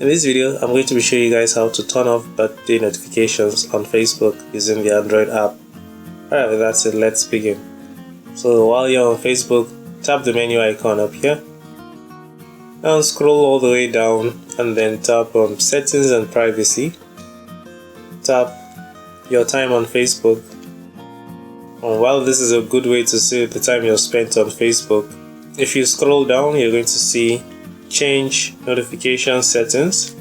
In this video, I'm going to be showing you guys how to turn off birthday notifications on Facebook using the Android app. Alright, with that said, let's begin. So while you're on Facebook, tap the menu icon up here and scroll all the way down and then tap on Settings and Privacy. Tap your time on Facebook. And while this is a good way to see the time you're spent on Facebook, if you scroll down, you're going to see Change Notification Settings.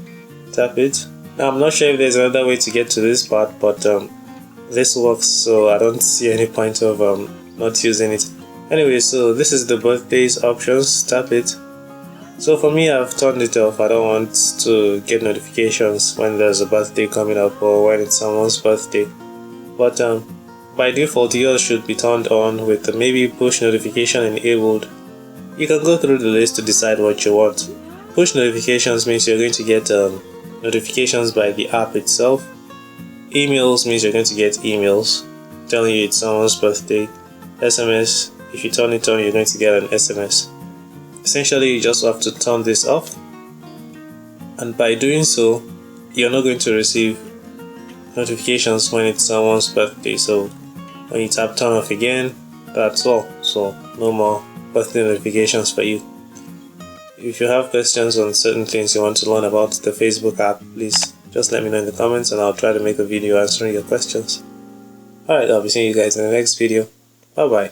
Tap it. Now I'm not sure if there's another way to get to this part, but this works, so I don't see any point of not using it. Anyway, so this is the birthdays options. Tap it. So for me, I've turned it off. I don't want to get notifications when there's a birthday coming up or when it's someone's birthday. But by default, yours should be turned on with the maybe push notification enabled. You can go through the list to decide what you want. Push notifications means you're going to get notifications by the app itself. Emails means you're going to get emails telling you it's someone's birthday. SMS, if you turn it on, you're going to get an SMS. Essentially, you just have to turn this off, and by doing so, you're not going to receive notifications when it's someone's birthday. So when you tap turn off again, that's all. So no more birthday notifications for you. If you have questions on certain things you want to learn about the Facebook app, please just let me know in the comments and I'll try to make a video answering your questions. Alright, I'll be seeing you guys in the next video. Bye bye.